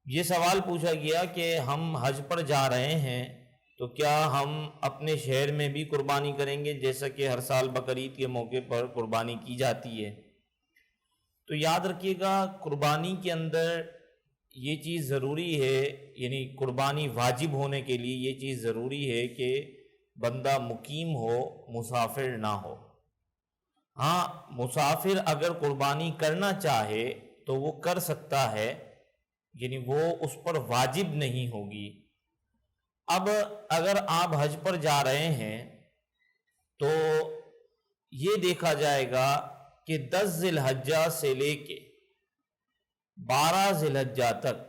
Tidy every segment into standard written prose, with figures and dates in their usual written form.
یہ سوال پوچھا گیا کہ ہم حج پر جا رہے ہیں تو کیا ہم اپنے شہر میں بھی قربانی کریں گے جیسا کہ ہر سال بقرعید کے موقع پر قربانی کی جاتی ہے؟ تو یاد رکھیے گا، قربانی کے اندر یہ چیز ضروری ہے، یعنی قربانی واجب ہونے کے لیے یہ چیز ضروری ہے کہ بندہ مقیم ہو، مسافر نہ ہو۔ ہاں، مسافر اگر قربانی کرنا چاہے تو وہ کر سکتا ہے، یعنی وہ اس پر واجب نہیں ہوگی۔ اب اگر آپ حج پر جا رہے ہیں تو یہ دیکھا جائے گا کہ 10 ذی الحجہ سے لے کے 12 ذی الحجہ تک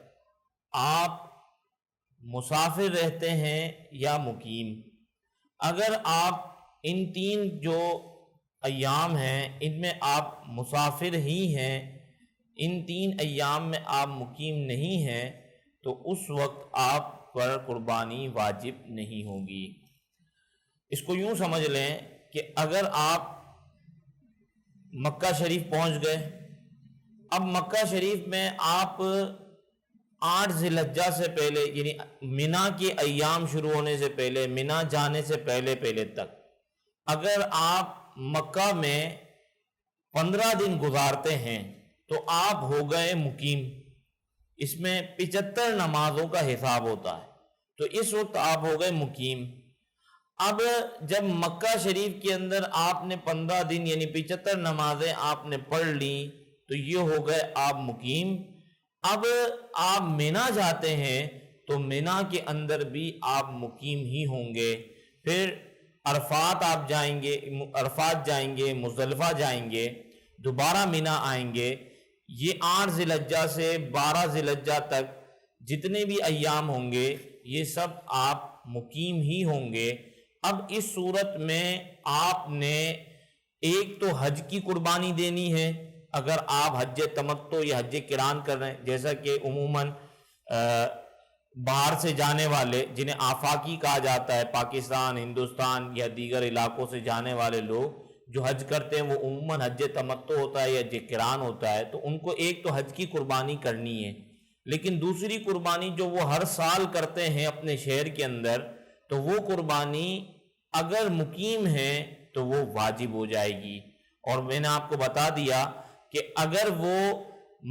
آپ مسافر رہتے ہیں یا مقیم۔ اگر آپ ان 3 جو ایام ہیں ان میں آپ مسافر ہی ہیں، ان 3 ایام میں آپ مقیم نہیں ہیں، تو اس وقت آپ پر قربانی واجب نہیں ہوگی۔ اس کو یوں سمجھ لیں کہ اگر آپ مکہ شریف پہنچ گئے، اب مکہ شریف میں آپ 8 ذی الحجہ سے پہلے، یعنی منا کے ایام شروع ہونے سے پہلے، منا جانے سے پہلے تک اگر آپ مکہ میں 15 دن گزارتے ہیں تو آپ ہو گئے مقیم۔ اس میں 75 نمازوں کا حساب ہوتا ہے، تو اس وقت آپ ہو گئے مقیم۔ اب جب مکہ شریف کے اندر آپ نے 15 دن یعنی 75 نمازیں آپ نے پڑھ لیں تو یہ ہو گئے آپ مقیم۔ اب آپ منا جاتے ہیں تو منا کے اندر بھی آپ مقیم ہی ہوں گے۔ پھر عرفات آپ جائیں گے، عرفات جائیں گے، مزدلفہ جائیں گے، دوبارہ منا آئیں گے۔ یہ 8 ذی الحجہ سے 12 ذی الحجہ تک جتنے بھی ایام ہوں گے یہ سب آپ مقیم ہی ہوں گے۔ اب اس صورت میں آپ نے ایک تو حج کی قربانی دینی ہے، اگر آپ حج تمتع یا حج قران کر رہے ہیں، جیسا کہ عموماً باہر سے جانے والے جنہیں آفاقی کہا جاتا ہے، پاکستان، ہندوستان یا دیگر علاقوں سے جانے والے لوگ جو حج کرتے ہیں وہ عموماً حج تمتع ہوتا ہے یا حج قران ہوتا ہے، تو ان کو ایک تو حج کی قربانی کرنی ہے، لیکن دوسری قربانی جو وہ ہر سال کرتے ہیں اپنے شہر کے اندر، تو وہ قربانی اگر مقیم ہے تو وہ واجب ہو جائے گی۔ اور میں نے آپ کو بتا دیا کہ اگر وہ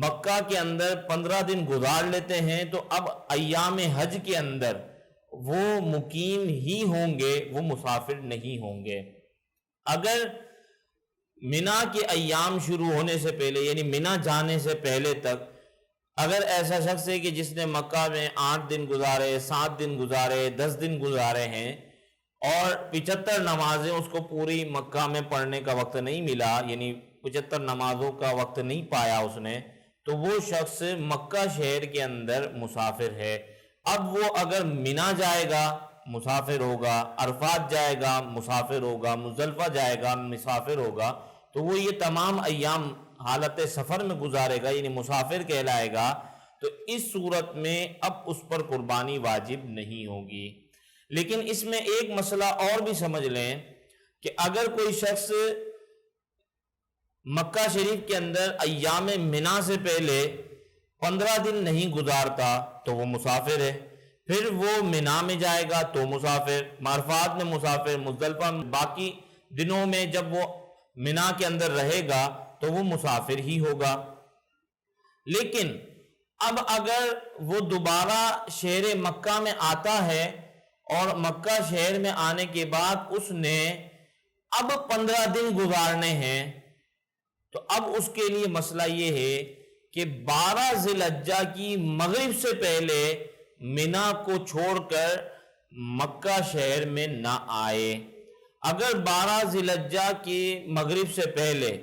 مکہ کے اندر 15 دن گزار لیتے ہیں تو اب ایام حج کے اندر وہ مقیم ہی ہوں گے، وہ مسافر نہیں ہوں گے۔ اگر منا کے ایام شروع ہونے سے پہلے یعنی منا جانے سے پہلے تک اگر ایسا شخص ہے کہ جس نے مکہ میں 8 دن گزارے، 7 دن گزارے، 10 دن گزارے ہیں اور 75 نمازیں اس کو پوری مکہ میں پڑھنے کا وقت نہیں ملا، یعنی 75 نمازوں کا وقت نہیں پایا اس نے، تو وہ شخص مکہ شہر کے اندر مسافر ہے۔ اب وہ اگر منا جائے گا مسافر ہوگا، عرفات جائے گا مسافر ہوگا، مزدلفہ جائے گا مسافر ہوگا، تو وہ یہ تمام ایام حالت سفر میں گزارے گا، یعنی مسافر کہلائے گا۔ تو اس صورت میں اب اس پر قربانی واجب نہیں ہوگی۔ لیکن اس میں ایک مسئلہ اور بھی سمجھ لیں کہ اگر کوئی شخص مکہ شریف کے اندر ایام منا سے پہلے 15 دن نہیں گزارتا تو وہ مسافر ہے، پھر وہ منا میں جائے گا تو مسافر، عرفات میں مسافر، مزدلفہ میں، باقی دنوں میں جب وہ منا کے اندر رہے گا تو وہ مسافر ہی ہوگا۔ لیکن اب اگر وہ دوبارہ شہر مکہ میں آتا ہے اور مکہ شہر میں آنے کے بعد اس نے اب 15 دن گزارنے ہیں، تو اب اس کے لیے مسئلہ یہ ہے کہ 12 ذی الحجہ کی مغرب سے پہلے منا کو چھوڑ کر مکہ شہر میں نہ آئے۔ اگر 12 ذی الحجہ کی مغرب سے پہلے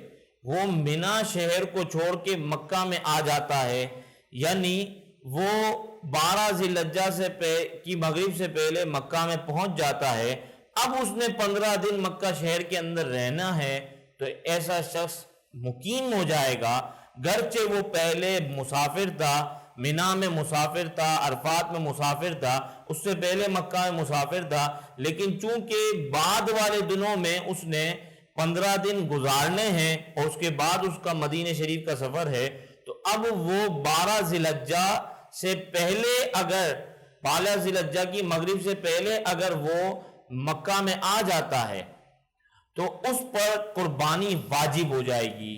وہ منا شہر کو چھوڑ کے مکہ میں آ جاتا ہے، یعنی وہ 12 ذی الحجہ کی مغرب سے پہلے مکہ میں پہنچ جاتا ہے، اب اس نے 15 دن مکہ شہر کے اندر رہنا ہے، تو ایسا شخص مقیم ہو جائے گا، گرچہ وہ پہلے مسافر تھا، منا میں مسافر تھا، عرفات میں مسافر تھا، اس سے پہلے مکہ میں مسافر تھا، لیکن چونکہ بعد والے دنوں میں اس نے 15 دن گزارنے ہیں اور اس کے بعد اس کا مدینہ شریف کا سفر ہے، تو اب وہ 12 ذی الحجہ سے پہلے اگر پہلا ذی الحجہ کی مغرب سے پہلے اگر وہ مکہ میں آ جاتا ہے تو اس پر قربانی واجب ہو جائے گی،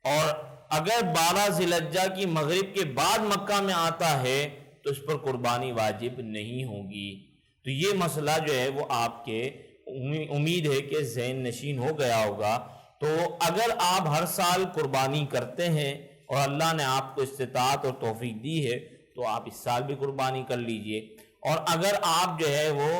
اور اگر 12 ذی الحجہ کی مغرب کے بعد مکہ میں آتا ہے تو اس پر قربانی واجب نہیں ہوگی۔ تو یہ مسئلہ جو ہے وہ آپ کے امید ہے کہ ذہن نشین ہو گیا ہوگا۔ تو اگر آپ ہر سال قربانی کرتے ہیں اور اللہ نے آپ کو استطاعت اور توفیق دی ہے تو آپ اس سال بھی قربانی کر لیجئے، اور اگر آپ جو ہے وہ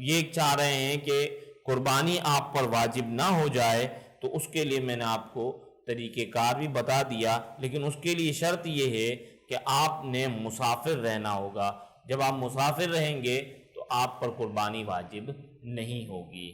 یہ چاہ رہے ہیں کہ قربانی آپ پر واجب نہ ہو جائے تو اس کے لیے میں نے آپ کو طریقہ کار بھی بتا دیا، لیکن اس کے لیے شرط یہ ہے کہ آپ نے مسافر رہنا ہوگا۔ جب آپ مسافر رہیں گے تو آپ پر قربانی واجب نہیں ہوگی۔